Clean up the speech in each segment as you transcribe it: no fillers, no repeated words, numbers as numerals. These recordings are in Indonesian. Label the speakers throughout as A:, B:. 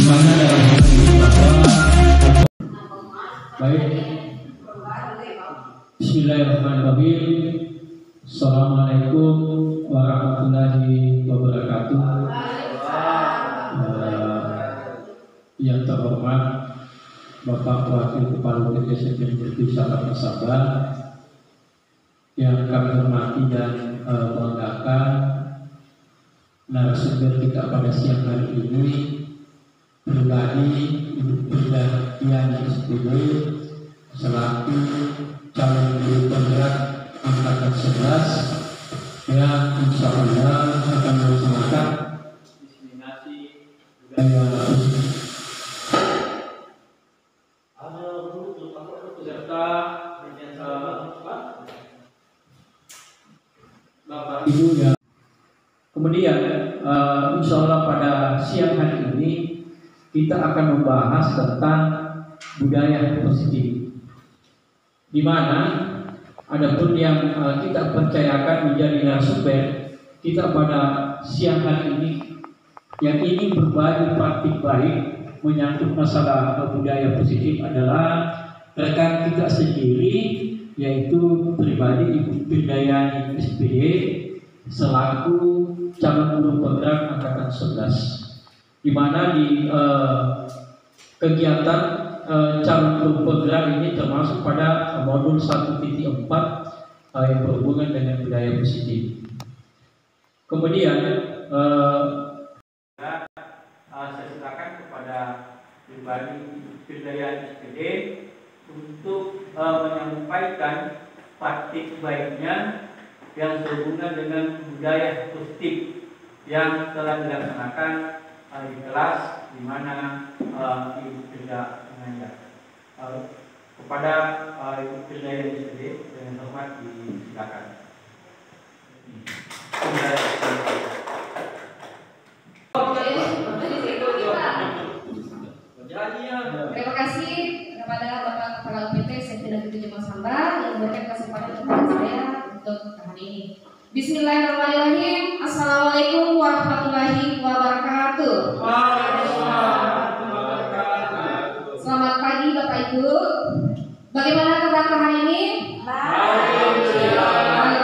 A: mana dalam hal ini bahwa baik. Bismillahirrahmanirrahim. Assalamualaikum warahmatullahi wabarakatuh. Yang terhormat Bapak Wakil Kepala UPT SMPN Sahabat Nasabah, yang kami hormati dan banggakan, narasumber kita pada siang hari ini pribadi Ibu Firdayan SPD selaku calon guru penggerak angkatan 11 yang insya Allah akan melaksanakan diseminasi budaya peserta Bapak Ibu ya. Kemudian insya Allah pada siang hari ini kita akan membahas tentang budaya positif, di mana adapun yang kita percayakan menjadi narasumber kita pada siang hari ini yang ingin berbagi praktik baik menyangkut masalah budaya positif adalah rekan kita sendiri, yaitu pribadi Ibu Firdayan SPD selaku calon guru penggerak angkatan 11, di mana di kegiatan calon guru penggerak ini termasuk pada modul 1.4 yang berhubungan dengan budaya positif. Kemudian saya silakan kepada pribadi Firdayan SPD untuk menyampaikan praktik baiknya yang sehubungan dengan budaya positif yang telah dilaksanakan di kelas di mana Ibu Firda mengajar. Kepada Ibu Firdayan SPD dengan hormat disilakan.
B: Terima kasih kepada Bapak Kepala UPT SMPN Negeri 7 Masamba yang memberikan kesempatan kepada saya untuk hari ini. Bismillahirrahmanirrahim. Assalamualaikum warahmatullahi wabarakatuh. Selamat pagi Bapak Ibu. Bagaimana kabar hari ini?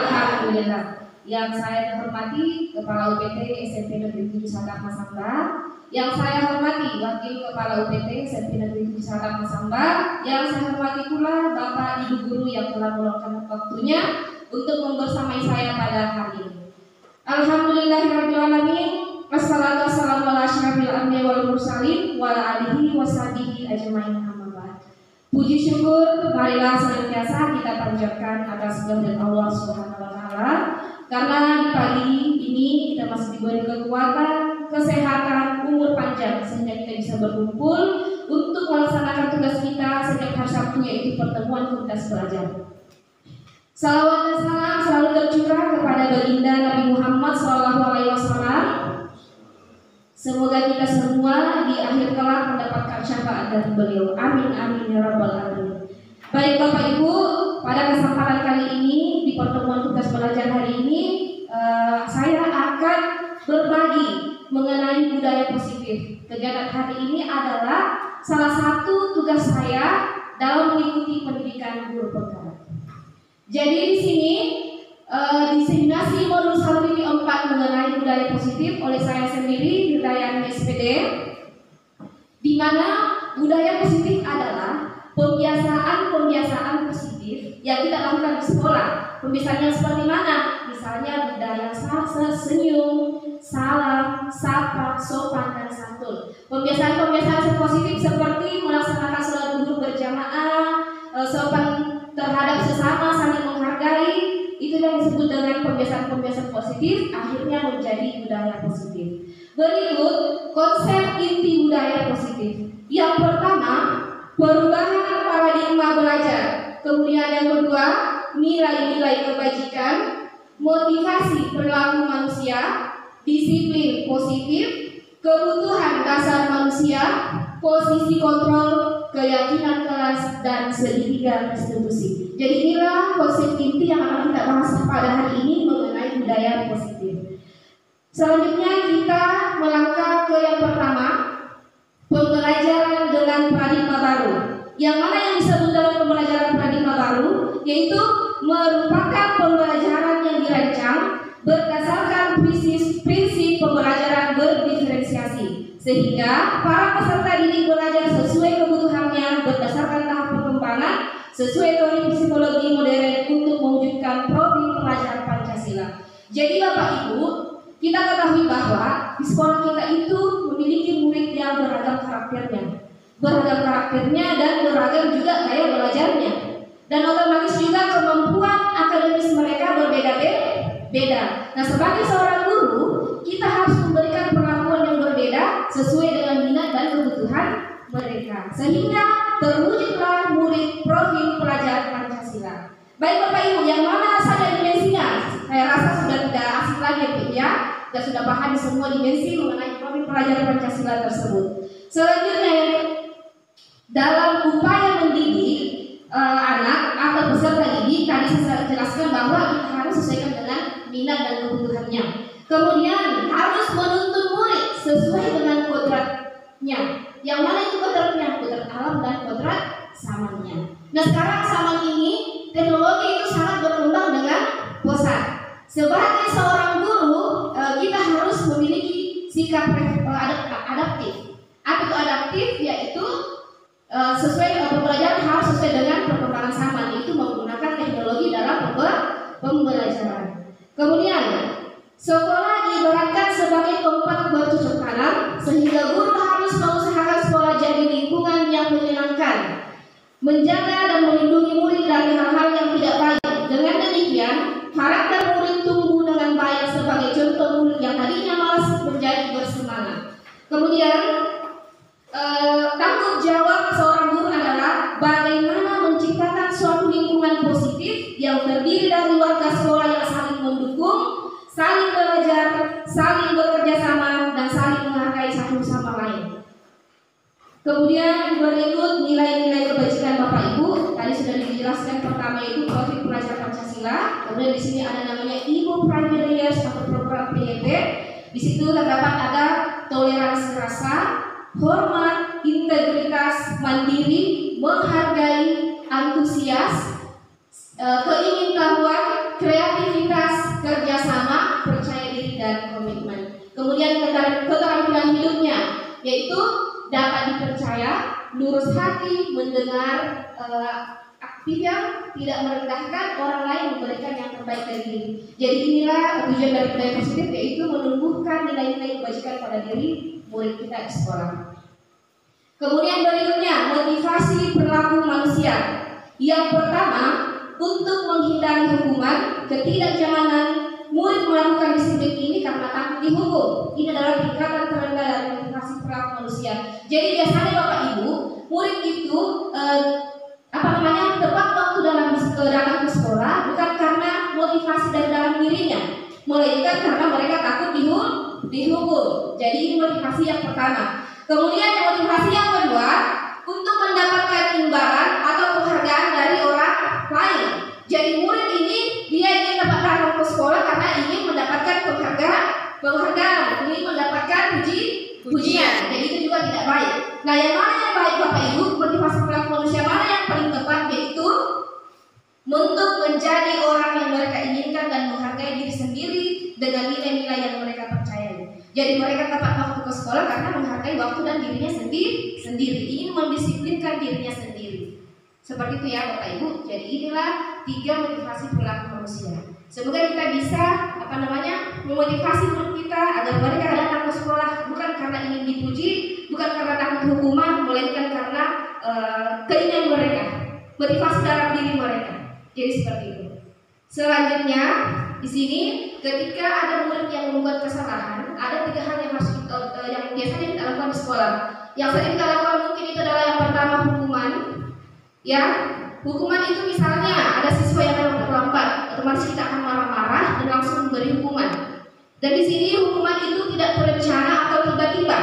B: Alhamdulillah. Yang saya hormati Kepala UPT SMP Negeri 7 Sadap Masamba, yang saya hormati Wakil Kepala UPT SMP Negeri 7 Sadap Masamba, yang saya hormati pula Bapak Ibu Guru yang telah meluangkan waktunya untuk membersamai saya pada hari ini. Alhamdulillahirrahmanirrahim. Wassalatu wassalamu ala asyrafil anbiya wal mursalin wa ala alihi washabihi ajmain amma ba'd. Puji syukur marilah senantiasa kita panjatkan atas kehendak Allah Subhanahu wa taala, karena di pagi ini kita masih diberi kekuatan, kesehatan, umur panjang sehingga kita bisa berkumpul untuk melaksanakan tugas kita setiap hari Sabtu, yaitu pertemuan komunitas belajar. Salawat dan salam selalu tercurah kepada baginda Nabi Muhammad SAW. Semoga kita semua di akhir kelak mendapatkan syafaat dari beliau. Amin amin ya rabbal alamin. Baik Bapak Ibu, pada kesempatan kali ini di pertemuan tugas belajar hari ini saya akan berbagi mengenai budaya positif. Kegiatan hari ini adalah salah satu tugas saya dalam mengikuti pendidikan guru penggerak. Jadi di sini diseminasi modul 1.4 mengenai budaya positif oleh saya sendiri Firdayan SPD, di mana budaya positif adalah pembiasaan positif yang kita lakukan di sekolah. Pembiasaannya seperti mana? Misalnya budaya senyum, salam, sapa, sopan, dan santun. Pembiasaan positif seperti melaksanakan sholat zuhur berjamaah, sopan terhadap sesama, saling menghargai, itu yang disebut dengan pembiasaan positif, akhirnya menjadi budaya positif. Berikut konsep inti budaya positif. Yang pertama, perubahan paradigma belajar. Kemudian yang kedua, nilai-nilai kebajikan, motivasi perilaku manusia, disiplin positif, kebutuhan dasar manusia, posisi kontrol, keyakinan kelas, dan segitiga restitusi. Jadi inilah konsep inti yang akan kita bahas pada hari ini mengenai budaya positif. Selanjutnya kita melangkah ke yang pertama, pembelajaran dengan paradigma baru. Yang mana yang disebut dalam pembelajaran paradigma baru, yaitu merupakan pembelajaran yang dirancang berdasarkan prinsip pembelajaran berdiferensiasi, sehingga para peserta didik belajar sesuai kebutuhannya berdasarkan tahap perkembangan sesuai teori psikologi modern untuk mewujudkan profil pelajar Pancasila. Jadi Bapak Ibu, kita ketahui bahwa di sekolah kita itu memiliki murid yang beragam karakternya dan beragam juga gaya belajarnya, dan otomatis juga kemampuan akademis mereka berbeda-beda. Nah, sebagai seorang guru, kita harus memberikan perlakuan yang berbeda sesuai dengan minat dan kebutuhan mereka, sehingga terwujudlah murid profil pelajar Pancasila. Baik Bapak Ibu, yang mana saja dimensinya? Saya rasa sudah tidak asing lagi ya, dan sudah paham semua dimensi mengenai profil pelajar Pancasila tersebut. Selanjutnya, dalam upaya mendidik anak atau peserta didik, tadi saya jelaskan bahwa kita harus sesuaikan dengan minat dan kebutuhannya. Kemudian harus menuntun murid sesuai dengan kodratnya. Yang mana itu kodratnya? Kodrat alam dan kodrat zamannya. Nah, sekarang zaman ini teknologi itu sangat berkembang dengan pesat. Sebagai seorang guru, kita harus memiliki sikap adaptif. Apa itu adaptif? Yaitu sesuai pembelajaran harus sesuai dengan perkembangan zaman, yaitu menggunakan teknologi dalam pembelajaran. Kemudian sekolah diibaratkan sebagai tempat bercocok tanam, sehingga guru harus mengusahakan sekolah jadi lingkungan yang menyenangkan, menjaga dan melindungi murid dari hal-hal yang tidak baik. Dengan demikian, karakter murid tumbuh dengan baik sebagai contoh murid yang tadinya malas menjadi bersemangat. Kemudian tanggung jawab seorang guru adalah bagaimana menciptakan suatu lingkungan positif yang terdiri dari warga sekolah yang saling mendukung, saling belajar, saling bekerja sama, dan saling menghargai satu sama lain. Kemudian berikut nilai-nilai kebajikan Bapak Ibu. Tadi sudah dijelaskan, pertama itu profil pelajar Pancasila. Kemudian di sini ada namanya Ibu Primary Years atau program PYP. Di situ terdapat ada toleransi rasa, hormat, integritas, mandiri, menghargai, antusias, keingintahuan, kreativitas, kerjasama, percaya diri, dan komitmen. Kemudian keterampilan hidupnya, yaitu dapat dipercaya, lurus hati, mendengar, aktif yang tidak merendahkan orang lain, memberikan yang terbaik dari diri. Jadi inilah tujuan dari budaya positif, yaitu menumbuhkan nilai-nilai kebajikan pada diri murid kita di sekolah. Kemudian berikutnya, motivasi perilaku manusia. Yang pertama, untuk menghindari hukuman, ketidaknyamanan murid melakukan disiplin ini karena takut dihukum. Ini adalah tingkatan terendah dari motivasi perilaku manusia. Jadi biasanya Bapak Ibu, murid itu tepat waktu datang ke sekolah bukan karena motivasi dari dalam dirinya, melainkan karena mereka takut dihukum. Jadi ini motivasi yang pertama. Kemudian motivasi yang kedua, untuk mendapatkan imbalan atau penghargaan dari orang lain. Jadi murid ini dia ingin datang ke sekolah karena ingin mendapatkan penghargaan, ingin mendapatkan pujian. Jadi itu juga tidak baik. Nah, yang mana yang baik Bapak Ibu? Motivasi perilaku manusia mana yang paling tepat? Yaitu untuk menjadi orang yang mereka inginkan dan menghargai diri sendiri dengan nilai-nilai yang mereka percayai. Jadi mereka tepat waktu ke sekolah karena menghargai waktu dan dirinya sendiri, ingin mendisiplinkan dirinya sendiri. Seperti itu ya Bapak Ibu. Jadi inilah 3 motivasi perilaku manusia. Semoga kita bisa memotivasi murid kita agar mereka datang ke sekolah bukan karena ingin dipuji, bukan karena takut hukuman, melainkan karena keinginan mereka, motivasi dalam diri mereka. Jadi seperti itu. Selanjutnya di sini, ketika ada murid yang membuat kesalahan, ada 3 hal yang harus yang biasanya kita lakukan di sekolah. Yang sering kita lakukan mungkin itu adalah yang pertama, hukuman. Ya, hukuman itu misalnya ada siswa yang terlambat, otomatis kita akan marah-marah dan langsung memberi hukuman. Dan di sini hukuman itu tidak terencana atau tiba-tiba.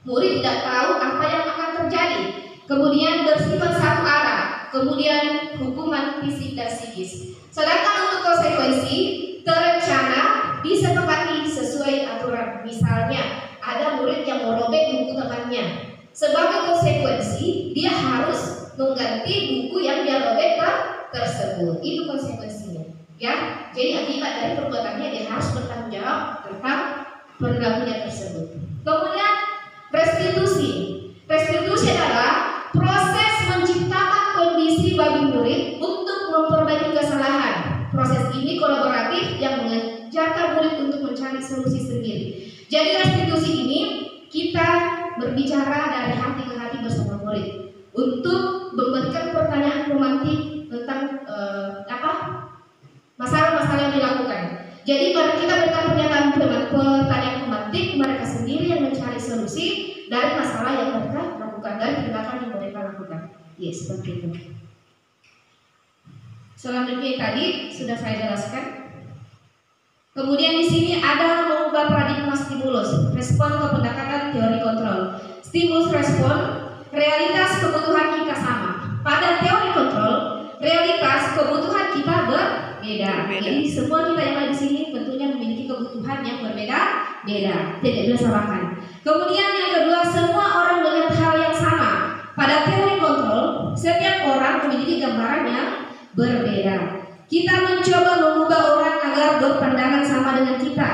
B: Murid tidak tahu apa yang akan terjadi. Kemudian bersifat satu arah. Kemudian hukuman fisik dan psikis. Sedangkan untuk konsekuensi terencana disepakati sesuai aturan. Misalnya ada murid yang merobek buku temannya. Sebagai konsekuensi, dia harus mengganti buku yang dia robek tersebut. Itu konsekuensinya. Ya, jadi akibat dari perbuatannya dia harus bertanggung jawab tentang perilakunya tersebut. Kemudian restitusi. Restitusi adalah proses menciptakan kondisi bagi murid untuk memperbaiki kesalahan. Proses ini kolaboratif yang mengajarkan murid untuk mencari solusi sendiri. Jadi restitusi ini kita berbicara dari hati ke hati bersama murid untuk memberikan pertanyaan romantik tentang masalah-masalah yang dilakukan. Jadi kita berikan pertanyaan romantik, mereka sendiri yang mencari solusi dari masalah yang mereka lakukan, dari tindakan yang mereka lakukan. Ya, seperti itu. Selanjutnya tadi sudah saya jelaskan. Kemudian di sini ada mengubah paradigma stimulus, respon ke pendekatan teori kontrol. Stimulus respon, realitas kebutuhan kita sama. Pada teori kontrol, realitas kebutuhan kita berbeda. Jadi semua kita yang ada di sini tentunya memiliki kebutuhan yang berbeda-beda, tidak bisa samakan. Kemudian yang kedua, semua orang melihat hal yang sama. Pada teori kontrol, setiap orang memiliki gambaran yang berbeda. Kita mencoba mengubah orang agar berpandangan sama dengan kita.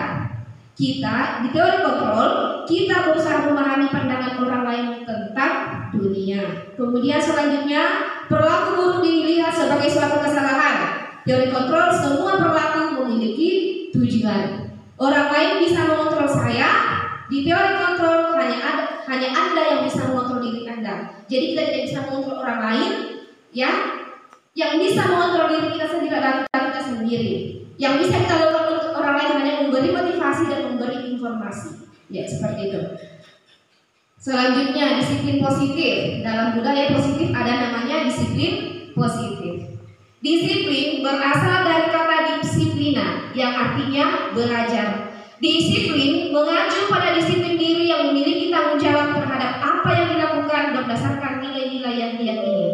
B: Kita di teori kontrol, kita berusaha memahami pandangan orang lain tentang dunia. Kemudian selanjutnya, perilaku buruk dilihat sebagai suatu kesalahan. Teori kontrol, semua perilaku memiliki tujuan. Orang lain bisa mengontrol saya. Di teori kontrol hanya Anda yang bisa mengontrol diri Anda. Jadi kita tidak bisa mengontrol orang lain, ya. Yang bisa mengontrol diri kita sendiri adalah kita sendiri. Yang bisa kita lakukan untuk orang lain hanya memberi motivasi dan memberi informasi. Ya, seperti itu. Selanjutnya, disiplin positif. Dalam budaya positif ada namanya disiplin positif. Disiplin berasal dari kata disiplina yang artinya belajar. Disiplin mengacu pada disiplin diri yang memiliki tanggung jawab terhadap apa yang dilakukan berdasarkan nilai-nilai yang diyakini.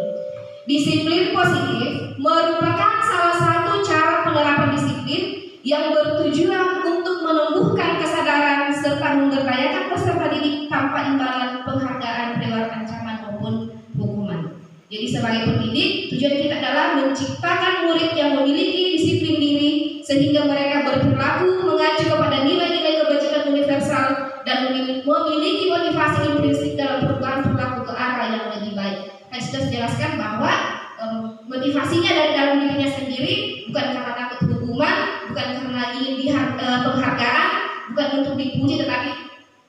B: Disiplin positif merupakan salah satu cara penerapan disiplin yang bertujuan untuk menumbuhkan kesadaran serta memberdayakan peserta didik tanpa imbalan penghargaan lewat ancaman maupun hukuman. Jadi sebagai pendidik, tujuan kita adalah menciptakan murid yang memiliki disiplin diri sehingga mereka berperilaku mengacu kepada nilai-nilai kebajikan universal dan memiliki motivasi intrinsik dalam perubahan perilaku ke arah yang lebih baik. Saya sudah jelaskan bahwa motivasinya dari dalam dirinya sendiri, bukan karena takut hukuman, bukan karena ingin penghargaan, bukan untuk dipuji, tetapi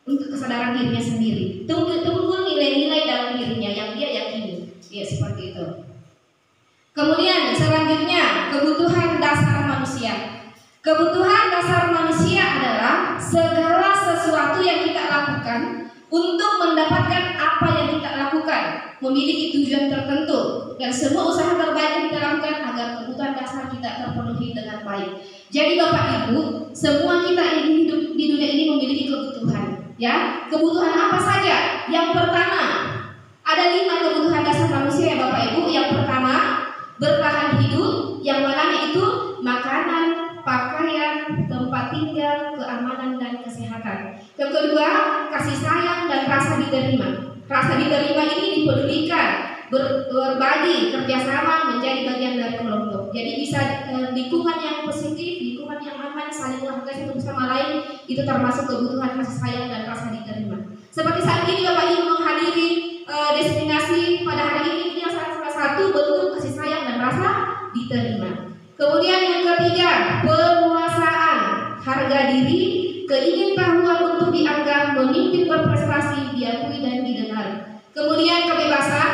B: untuk kesadaran dirinya sendiri. Tumbuh nilai-nilai dalam dirinya yang dia yakini. Ya, seperti itu. Kemudian selanjutnya, kebutuhan dasar manusia. Kebutuhan dasar manusia adalah segala sesuatu yang kita lakukan untuk mendapatkan apa yang kita lakukan, memiliki tujuan tertentu, dan semua usaha terbaik yang kita lakukan agar kebutuhan dasar kita terpenuhi dengan baik. Jadi Bapak Ibu, semua kita yang hidup di dunia ini memiliki kebutuhan. Ya, kebutuhan apa saja? Yang pertama, ada 5 kebutuhan dasar manusia ya Bapak Ibu. Yang pertama, bertahan hidup, yang mananya itu makanan, pakaian, tempat tinggal, keamanan dan kesehatan. Yang kedua, kasih sayang dan rasa diterima. Rasa diterima ini dipedulikan, berbagi, kerjasama menjadi bagian dari kelompok. Jadi bisa lingkungan yang positif, lingkungan yang aman, saling menghargai satu sama lain, itu termasuk kebutuhan kasih sayang dan rasa diterima. Seperti saat ini Bapak Ibu menghadiri destinasi pada hari ini salah satu bentuk kasih sayang dan rasa diterima. Kemudian yang ketiga, penguasaan, harga diri, keingintahuan untuk dianggap, memimpin berprestasi, diakui dan didengar. Kemudian kebebasan,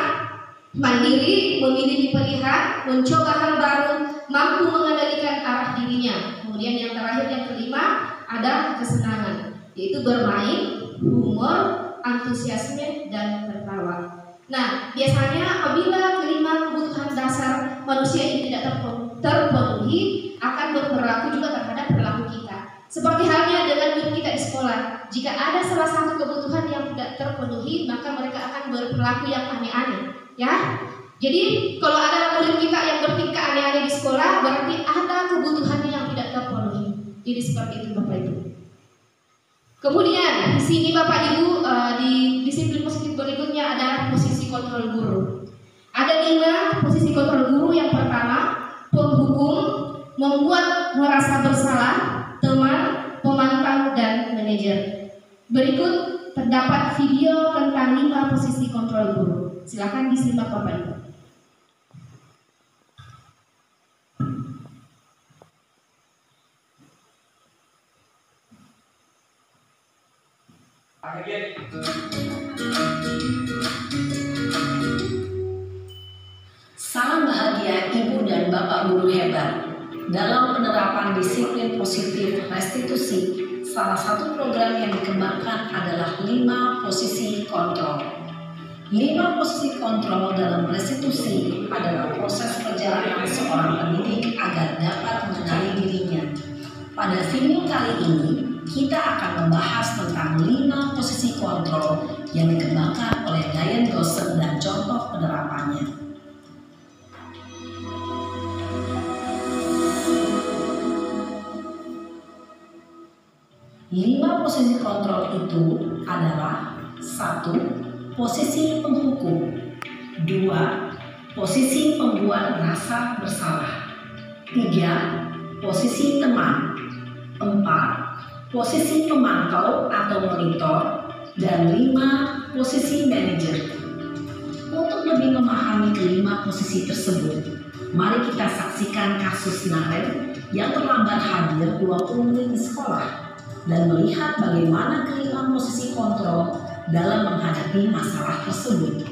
B: mandiri, memilih pilihan, mencoba hal baru, mampu mengendalikan arah dirinya. Kemudian yang terakhir yang kelima, ada kesenangan, yaitu bermain, humor, antusiasme dan tertawa. Nah, biasanya apabila kelima kebutuhan dasar manusia ini tidak terpenuhi, akan berperilaku juga terhadap perilaku kita. Seperti halnya dengan murid kita di sekolah, jika ada salah satu kebutuhan yang tidak terpenuhi, maka mereka akan berperilaku yang aneh-aneh, ya. Jadi kalau ada murid kita yang bertingkah aneh-aneh di sekolah, berarti ada kebutuhannya yang tidak terpenuhi. Jadi seperti itu Bapak Ibu. Kemudian di sini Bapak Ibu di disiplin positif berikutnya kontrol guru. Ada 5 posisi kontrol guru. Yang pertama, penghukum, membuat merasa bersalah, teman, pemantau, dan manajer. Berikut terdapat video tentang 5 posisi kontrol guru. Silakan disimak Bapak Ibu.
C: Salam bahagia Ibu dan Bapak guru hebat. Dalam penerapan disiplin positif restitusi, salah satu program yang dikembangkan adalah 5 posisi kontrol. 5 posisi kontrol dalam restitusi adalah proses perjalanan seorang pendidik agar dapat mengenali dirinya. Pada video kali ini, kita akan membahas tentang 5 posisi kontrol yang dikembangkan oleh Diane Dawson dan contoh penerapannya. 5 posisi kontrol itu adalah: 1. Posisi penghukum, 2. Posisi pembuat rasa bersalah, 3. Posisi teman, 4. Posisi pemantau atau monitor, dan 5. Posisi manajer. Untuk lebih memahami kelima posisi tersebut, mari kita saksikan kasus Naren yang terlambat hadir 20 menit di sekolah dan melihat bagaimana kelima posisi kontrol dalam menghadapi masalah tersebut.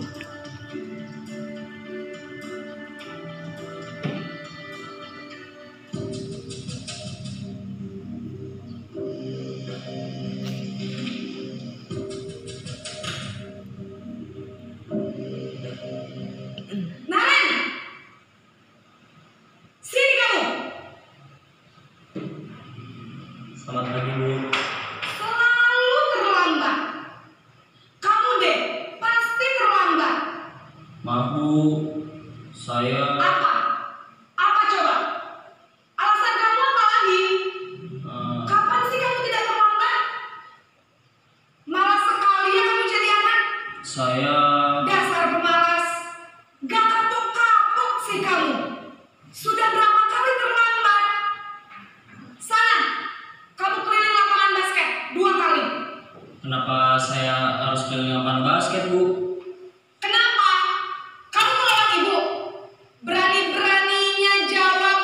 D: Selamat pagi, Bu.
B: Selalu terlambat. Kamu deh, pasti terlambat.
D: Maaf, Bu. Saya
B: Apa? Apa coba? Alasan kamu apa lagi? Kapan sih kamu tidak terlambat? Malas sekali ya kamu jadi anak.
D: saya
B: Dasar pemalas. Gak kapok-kapok sih kamu. Sudah berapa kali terlambat? Sana, kamu keliling lapangan basket 2 kali.
D: kenapa saya harus keliling lapangan basket, Bu?
B: Kenapa? Kamu melawan ibu. Berani-beraninya jawab.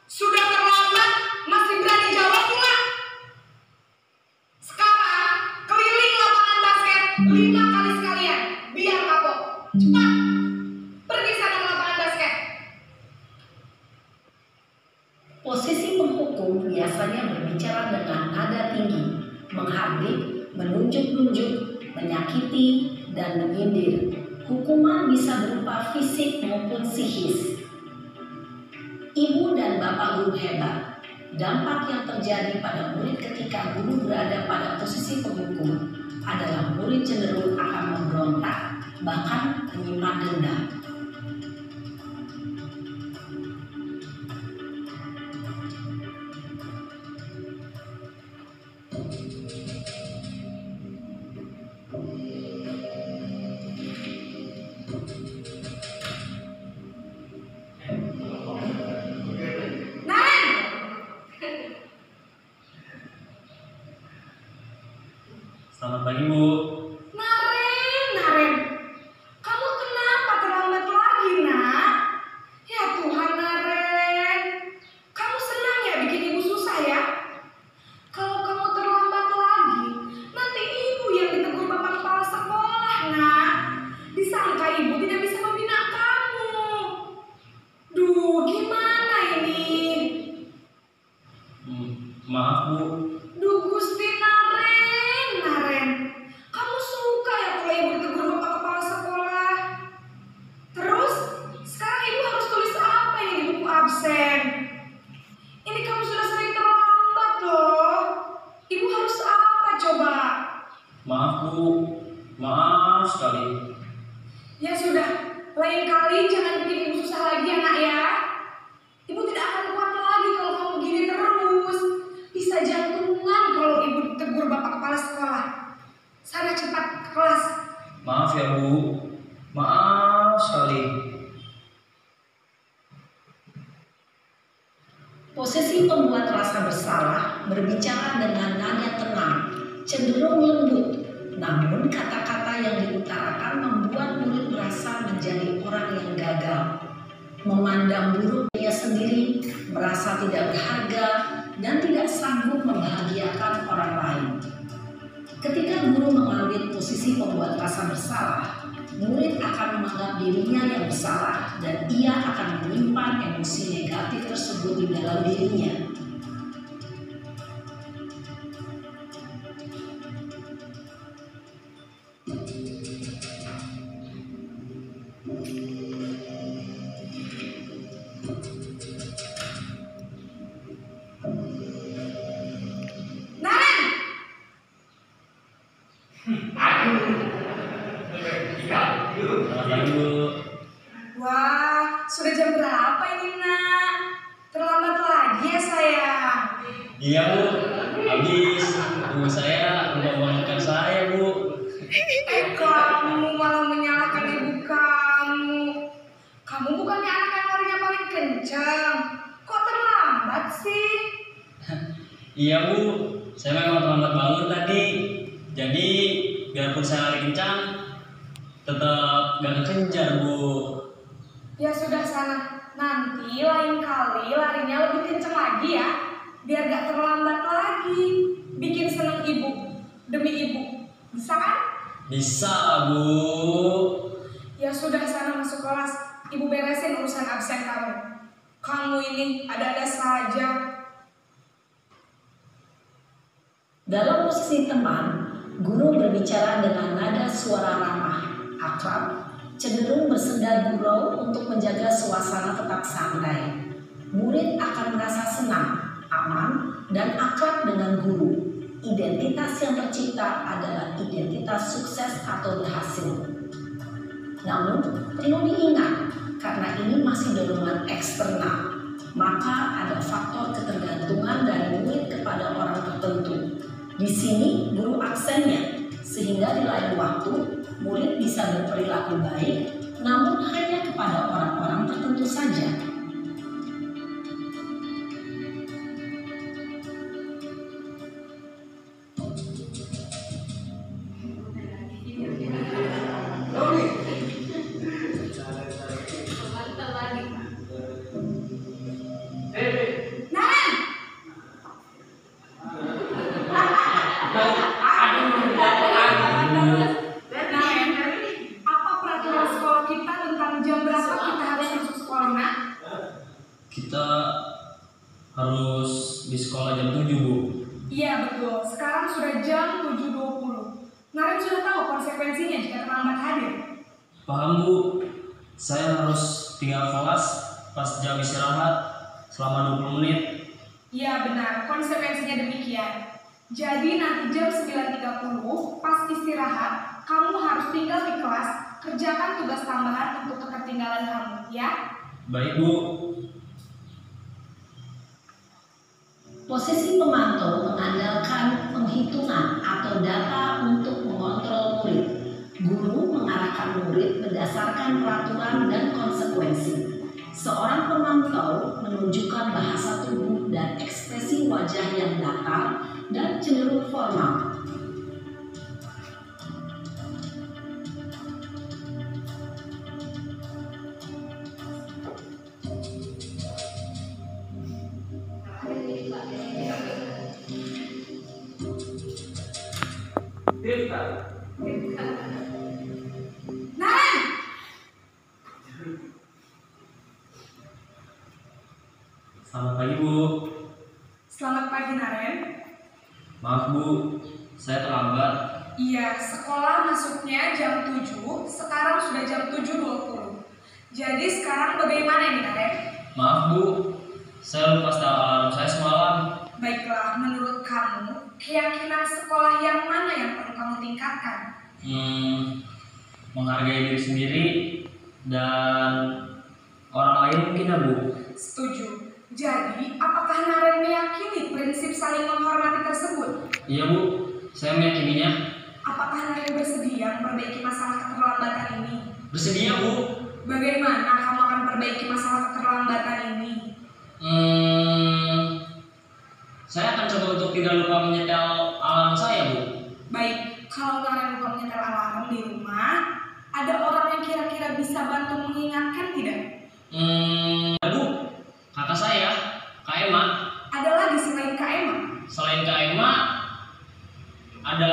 B: Sudah terlambat, masih berani jawab pula. Sekarang, keliling lapangan basket 5 kali sekalian. Biar kapok. Cepat. Pergi sana ke lapangan basket.
C: Posisi penghukum biasanya berbicara dengan nada tinggi, menghardik, menunjuk-nunjuk, menyakiti, dan menyindir. Hukuman bisa berupa fisik maupun psikis. Ibu dan Bapak guru hebat, dampak yang terjadi pada murid ketika guru berada pada posisi penghukum adalah murid cenderung akan memberontak, bahkan menyimpan dendam.
B: Naren!
D: Selamat pagi, Bu.
B: Naren. Kamu kenapa terlambat lagi, nak? Ya Tuhan, Naren. Kamu senang ya bikin ibu susah ya? Kalau kamu terlambat lagi, nanti ibu yang ditegur bapak kepala sekolah, nak. Disangka ibu tidak bisa membina kamu. Duh, gimana ini?
D: Maaf, Bu.
B: Duh, Gusti Naren. Kamu suka ya kalau ibu ditegur bapak kepala sekolah? Terus, sekarang ibu harus tulis apa ini di buku absen? Ini kamu sudah sering terlambat loh. Ibu harus apa coba?
D: Maaf, Bu. Maaf sekali.
B: Ya sudah, lain kali jangan bikin ibu susah lagi ya, nak ya. Ibu tidak akan kuat lagi kalau kamu gini terus. Bisa jantungan kalau ibu ditegur bapak kepala sekolah. Sana cepat ke kelas.
D: Maaf ya, Bu. Maaf sekali.
C: Posisi pembuat rasa bersalah berbicara dengan nada tenang, cenderung lembut. Namun kata-kata yang diutarakan membuat murid merasa menjadi orang yang gagal, memandang buruk dirinya sendiri, merasa tidak berharga, dan tidak sanggup membahagiakan orang lain. Ketika guru mengambil posisi pembuat rasa bersalah, murid akan menganggap dirinya yang bersalah dan ia akan menyimpan emosi negatif tersebut di dalam dirinya.
D: Selamat pagi, Bu.
E: Wah, sudah jam berapa ini, Nak? Terlambat lagi ya, sayang?
D: Iya, Bu. Habis ibu saya lupa membangunkan saya, Bu.
E: Kamu malah menyalahkan ibu kamu. Kamu bukannya anak yang larinya paling kencang. Kok terlambat sih?
D: Iya, Bu. Saya memang terlambat bangun tadi. Jadi, biarpun saya lari kencang, tetap gak kekejar, Bu.
E: Ya sudah sana. Nanti lain kali larinya lebih kencang lagi ya. Biar gak terlambat lagi. Bikin seneng ibu. Demi ibu. Bisa kan?
D: Bisa, Bu.
E: Ya sudah sana masuk kelas. Ibu beresin urusan absen kamu. Kamu ini ada-ada saja.
C: Dalam posisi teman, guru berbicara dengan nada suara ramah, akrab, cenderung bersenda gurau untuk menjaga suasana tetap santai. Murid akan merasa senang, aman, dan akrab dengan guru. Identitas yang tercipta adalah identitas sukses atau berhasil. Namun, perlu diingat, karena ini masih dorongan eksternal, maka ada faktor ketergantungan dari murid kepada orang tertentu. Di sini guru aksennya, sehingga di lain waktu murid bisa berperilaku baik, namun hanya kepada orang-orang tertentu saja.
E: Apa peraturan sekolah kita tentang jam berapa kita harus masuk sekolah, Nak?
D: Kita harus di sekolah jam 7, Bu.
E: Iya betul, sekarang sudah jam 7.20. Naren sudah tahu konsekuensinya jika terlambat hadir.
D: Paham, Bu. Saya harus tinggal kelas pas jam istirahat selama 20 menit.
E: Iya benar, konsekuensinya demikian. Jadi nanti jam 9.30 pas istirahat, kamu harus tinggal di kelas, kerjakan tugas tambahan untuk ketertinggalan kamu, ya?
D: Baik, Bu.
C: Posisi pemantau mengandalkan penghitungan atau data untuk mengontrol murid. Guru mengarahkan murid berdasarkan peraturan dan konsekuensi. Seorang pemantau menunjukkan bahasa tubuh dan ekspresi wajah yang datar dan cenderung formal.
E: Naren!
D: Selamat pagi, Bu.
E: Selamat pagi, Naren.
D: Maaf, Bu. Saya terlambat.
E: Iya, sekolah masuknya jam 7, sekarang sudah jam 7.20. Jadi sekarang bagaimana ini, Naren?
D: Maaf, Bu. Saya lupa setel alarm saya semalam.
E: Baiklah, menurut kamu, keyakinan sekolah yang mana yang perlu kamu tingkatkan?
D: Menghargai diri sendiri dan orang lain mungkin, ya, Bu.
E: Setuju. Jadi, apakah Naren meyakini prinsip saling menghormati tersebut?
D: Iya, Bu. Saya meyakininya.
E: Apakah Naren bersedia memperbaiki masalah keterlambatan ini?
D: Bersedia, Bu.
E: Bagaimana kamu akan perbaiki masalah keterlambatan ini?
D: Saya akan coba untuk tidak lupa menyetel alarm saya, Bu.
E: Baik, kalau kalian lupa menyetel alarm di rumah, ada orang yang kira-kira bisa bantu mengingatkan tidak?
D: Bu, kakak saya, Kak Emma.
E: Ada lagi selain Kak Emma?
D: Selain Kak Emma, ada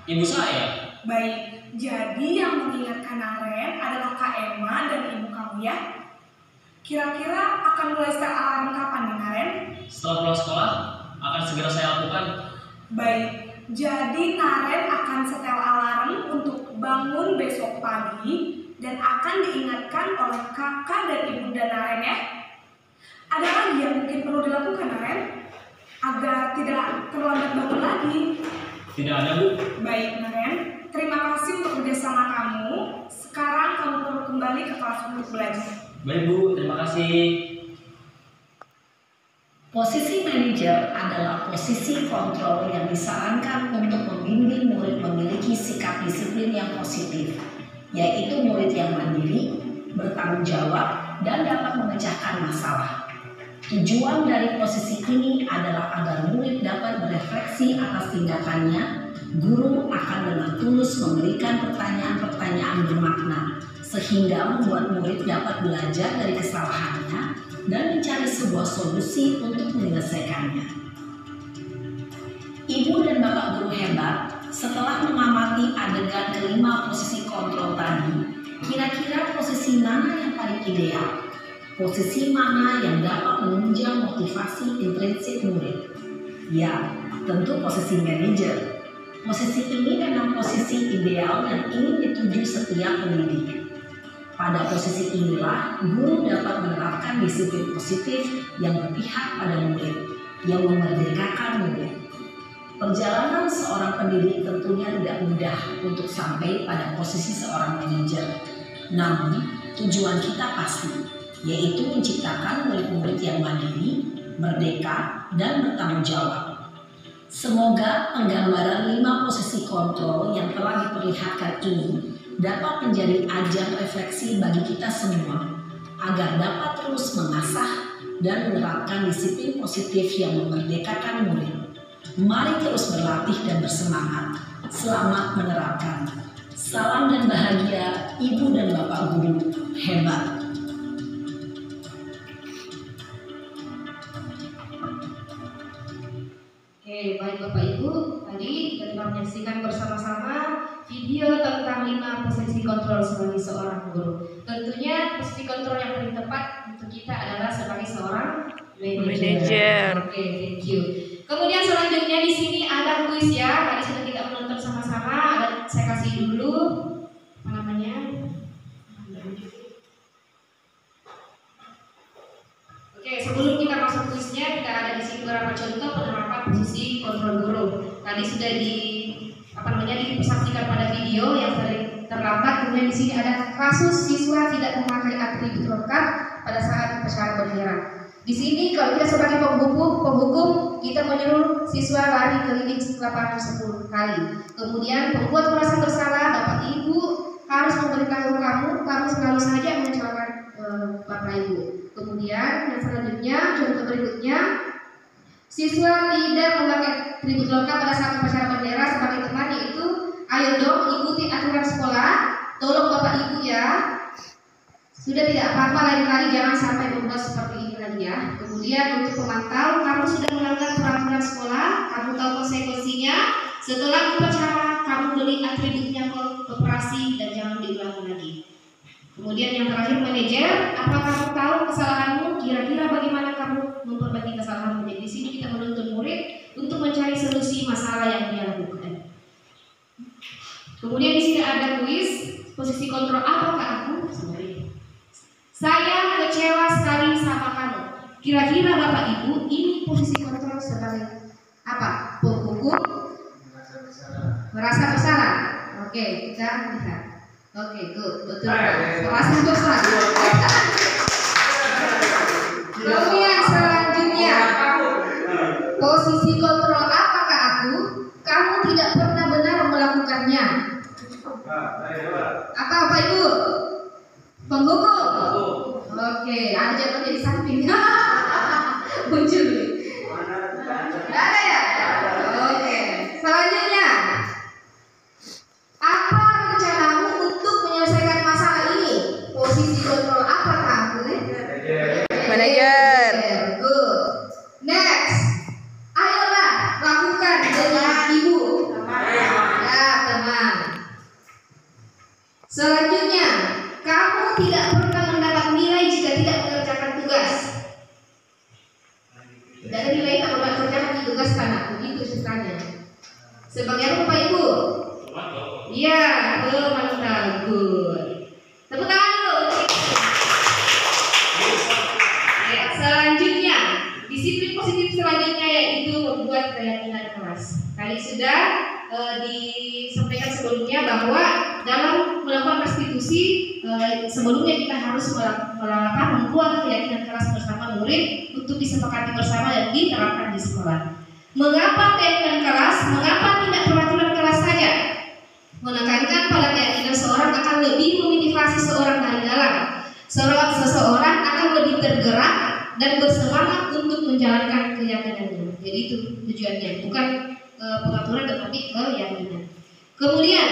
D: ibu saya.
E: Baik, jadi yang mengingatkan Naren adalah Kak Emma dan ibu kamu ya? Kira-kira akan mulai setel alarm kapan nih Naren?
D: Setelah pulang sekolah, akan segera saya lakukan.
E: Baik, jadi Naren akan setel alarm untuk bangun besok pagi dan akan diingatkan oleh kakak dan ibunda Naren ya. Ada lagi yang mungkin perlu dilakukan Naren agar tidak terlambat bangun lagi?
D: Tidak ada, Bu.
E: Baik Naren, terima kasih untuk kerjasama kamu. Sekarang kamu perlu kembali ke kelas untuk belajar.
D: Baik, Bu. Terima kasih.
C: Posisi manajer adalah posisi kontrol yang disarankan untuk membimbing murid memiliki sikap disiplin yang positif, yaitu murid yang mandiri, bertanggung jawab, dan dapat memecahkan masalah. Tujuan dari posisi ini adalah agar murid dapat berefleksi atas tindakannya. Guru akan dengan tulus memberikan pertanyaan-pertanyaan bermakna, sehingga membuat murid dapat belajar dari kesalahannya dan mencari sebuah solusi untuk menyelesaikannya. Ibu dan Bapak guru hebat, setelah mengamati adegan kelima posisi kontrol tadi, kira-kira posisi mana yang paling ideal? Posisi mana yang dapat menunjang motivasi intrinsik murid? Ya, tentu posisi manajer. Posisi ini memang posisi ideal yang ingin dituju setiap pendidik. Pada posisi inilah, guru dapat menerapkan disiplin positif yang berpihak pada murid, yang memerdekakan murid. Perjalanan seorang pendidik tentunya tidak mudah untuk sampai pada posisi seorang manajer. Namun, tujuan kita pasti, yaitu menciptakan murid-murid yang mandiri, merdeka, dan bertanggung jawab. Semoga penggambaran 5 posisi kontrol yang telah diperlihatkan ini dapat menjadi ajang refleksi bagi kita semua, agar dapat terus mengasah dan menerapkan disiplin positif yang memerdekakan murid. Mari terus berlatih dan bersemangat. Selamat menerapkan. Salam dan bahagia Ibu dan Bapak guru hebat.
B: Oke, baik Bapak Ibu, tadi kita telah menyaksikan bersama-sama video tentang 5 posisi kontrol sebagai seorang guru. Tentunya posisi kontrol yang paling tepat untuk kita adalah sebagai seorang manajer. Oke, thank you. Kemudian selanjutnya di sini ada kuis ya. Tadi sudah kita menonton sama-sama. Saya kasih dulu apa namanya? Oke, sebelum kita masuk kuisnya, kita ada di sini beberapa contoh penerapan posisi kontrol guru. Tadi sudah disaksikan pada video yang sering terlambat. Kemudian di sini ada kasus siswa tidak memakai atribut lengkap pada saat upacara bendera. Di sini kalau kita sebagai penghukum kita menyuruh siswa lari keliling lapangan 10 kali. Kemudian pembuat merasa bersalah, Bapak Ibu harus memberitahu kamu selalu saja mengecewakan Bapak Ibu. Kemudian yang selanjutnya, contoh berikutnya, siswa tidak memakai atribut lengkap pada saat upacara bendera sebagai teman, yaitu ayo dong ikuti aturan sekolah, tolong Bapak Ibu ya. Sudah tidak apa-apa, lain kali jangan sampai berbuat seperti ini lagi ya. Kemudian untuk pemantau, kamu sudah melanggar peraturan sekolah, kamu tahu konsekuensinya. Setelah upacara, kamu beli atributnya ke koperasi dan jangan diulangi lagi. Kemudian yang terakhir manajer, apa kamu tahu kesalahanmu? Kira-kira bagaimana kamu memperbaiki kesalahanmu? Jadi di sini kita menuntun murid untuk mencari solusi masalah yang dia lakukan. Kemudian di sini ada kuis posisi kontrol apakah aku? Saya kecewa sekali sama kamu. Kira-kira Bapak Ibu ini posisi kontrol sebagai apa? Penghukum? Merasa bersalah. Oke, kita lihat. Oke, good, betul. Merasa bersalah. Kemudian selanjutnya, posisi kontrol apakah aku? Kamu tidak pernah benar melakukannya. Apa Bapak Ibu? Penghukum. Oke, ada jatuhnya di samping. Muncul nih. Nggak ada ya? Oke. Selanjutnya, apa rencanamu untuk menyelesaikan masalah ini? Posisi kontrol apa kamu?
F: Manajer.
B: Good. Next, ayolah lakukan dengan ibu. Ya, teman. Selanjutnya, kamu tidak pernah mendapat nilai jika tidak mengerjakan tugas. Tidak ada nilai tak pernah mengerjakan tugas karena begitu ceritanya. Sebagai apa Bapak Ibu? Iya, teman good. Tepuk tangan dulu. Ya, selanjutnya, disiplin positif selanjutnya yaitu membuat keyakinan kelas. Tadi sudah disampaikan sebelumnya bahwa dalam melakukan restitusi sebelumnya kita harus membuat keyakinan kelas bersama murid untuk disepakati bersama dan diterapkan di sekolah. Mengapa keyakinan kelas? Mengapa tidak peraturan kelas saja? Menekankan pada keyakinan seorang akan lebih memotivasi seorang dari dalam. Seseorang akan lebih tergerak dan bersemangat untuk menjalankan keyakinannya. Jadi itu tujuannya, bukan pengaturan tetapi keyakinan. Kemudian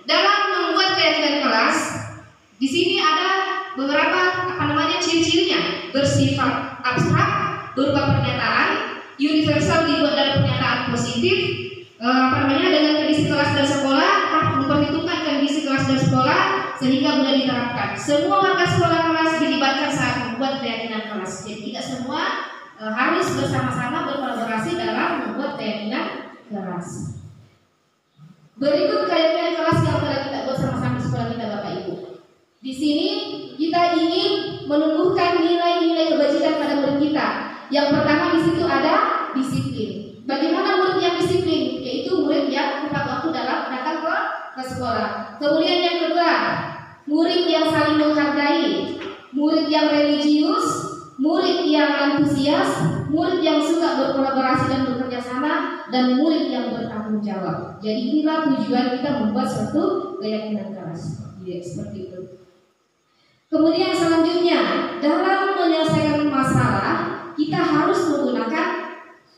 B: dalam membuat keyakinan kelas, di sini ada beberapa ciri-cirinya. Bersifat abstrak berupa pernyataan, universal dibuat dalam pernyataan positif, dengan kondisi kelas dan sekolah, memperhitungkan kondisi kelas dan sekolah sehingga mudah diterapkan. Semua warga sekolah kelas dilibatkan saat membuat keyakinan kelas. Jadi tidak semua harus bersama-sama berkolaborasi dalam membuat keyakinan kelas. Berikut keyakinan kelas yang telah kita buat sama-sama di sekolah kita Bapak Ibu. Di sini kita ingin menumbuhkan nilai-nilai kebajikan pada murid kita. Yang pertama di situ ada disiplin. Bagaimana murid yang disiplin? Yaitu murid yang tepat waktu dalam datang ke sekolah. Kemudian yang kedua, murid yang saling menghargai, murid yang religius, murid yang antusias, murid yang suka berkolaborasi dan bekerja sama, dan murid yang bertanggung jawab. Jadi inilah tujuan kita membuat suatu keyakinan kelas. Ya, seperti itu. Kemudian selanjutnya, dalam menyelesaikan masalah, kita harus menggunakan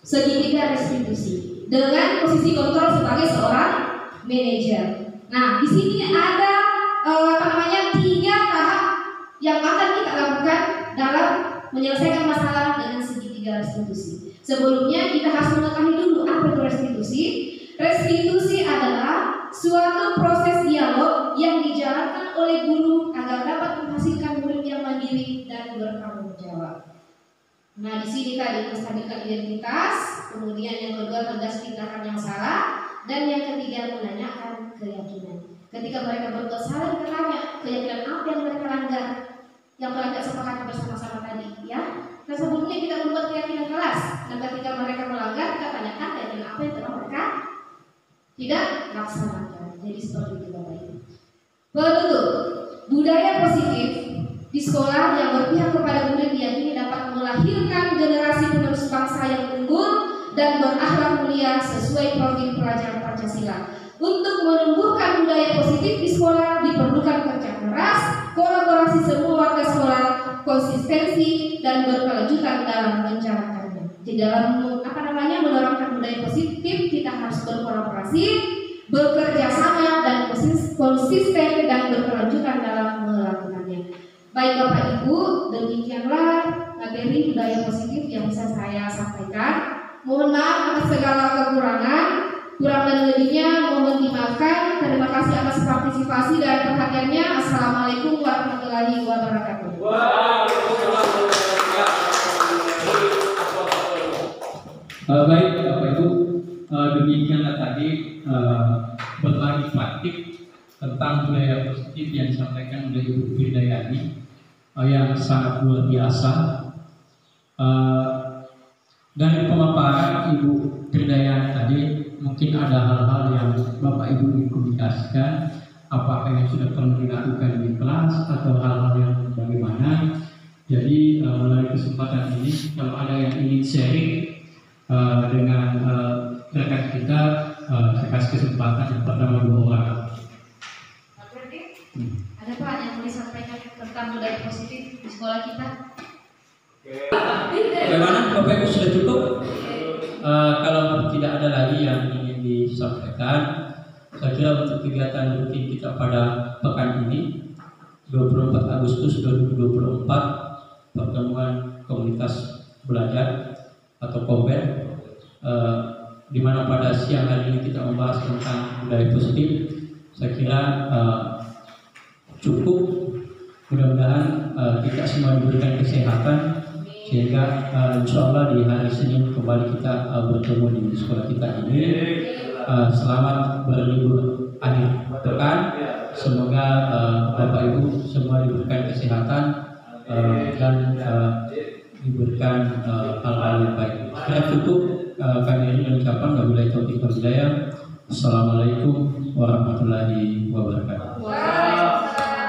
B: segitiga restitusi dengan posisi kontrol sebagai seorang manajer. Nah, di sini ada 3 tahap yang akan kita lakukan dalam menyelesaikan masalah dengan segitiga restitusi. Sebelumnya kita harus mengetahui dulu apa itu restitusi. Restitusi adalah suatu proses dialog yang dijalankan oleh guru agar dapat menghasilkan murid yang mandiri dan bertanggung jawab. Nah, di sini tadi menstabilkan identitas, kemudian yang kedua tegas tindakan yang salah, dan yang ketiga menanyakan keyakinan. Ketika mereka berdua saling bertanya keyakinan apa yang mereka langgar, yang telah kita sepakati bersama-sama tadi, ya. Nah, sebelumnya kita membuat keyakinan kelas, dan ketika mereka melanggar, kita tanyakan keyakinan apa yang telah mereka tidak laksanakan. Jadi seperti itu Bapak Ibu. Penutup, budaya positif di sekolah yang berpihak kepada murid diyakini dapat melahirkan generasi penerus bangsa yang unggul dan berakhlak mulia sesuai profil pelajaran Pancasila. Untuk menumbuhkan budaya positif di sekolah diperlukan kerja keras, kolaborasi semua warga sekolah, konsistensi dan berkelanjutan dalam menjalankannya. Di dalam menerapkan budaya positif kita harus berkolaborasi, bekerja sama dan konsisten dan berkelanjutan dalam melakukannya. Baik Bapak Ibu, demikianlah materi budaya positif yang bisa saya sampaikan. Mohon maaf atas segala kekurangan, kurang dan lebihnya mohon dimaafkan. Terima kasih atas partisipasi dan perhatiannya. Assalamualaikum warahmatullahi wabarakatuh.
A: Baik Bapak Ibu, demikianlah tadi berbagi praktik tentang budaya positif yang disampaikan oleh Ibu Firdayani yang sangat luar biasa. Dari pemaparan Ibu Firdayani tadi mungkin ada hal-hal yang Bapak Ibu ingin komunikasikan, apakah yang sudah pernah dilakukan di kelas atau hal-hal yang bagaimana. Jadi melalui kesempatan ini kalau ada yang ingin sharing dengan rekan kita, saya kasih kesempatan yang pertama 2 orang.
B: Ada Pak yang mau disampaikan tentang budaya positif di sekolah kita?
A: Bagaimana Bapak Ibu, sudah cukup? Kalau tidak ada lagi yang ingin disampaikan, saya kira untuk kegiatan rutin kita pada pekan ini 24 Agustus 2024 pertemuan komunitas belajar atau KOMBER, di mana pada siang hari ini kita membahas tentang budaya positif. Saya kira cukup. Mudah-mudahan kita semua diberikan kesehatan sehingga insya Allah di hari Senin kembali kita bertemu di sekolah kita ini. Selamat berlibur akhir pekan. Semoga Bapak Ibu semua diberikan kesehatan dan diberikan hal-hal yang baik. Saya cukup kami ini mengucapkan wabillahi taufiq wal hidayah. Assalamualaikum warahmatullahi wabarakatuh.
B: Waalaikumsalam.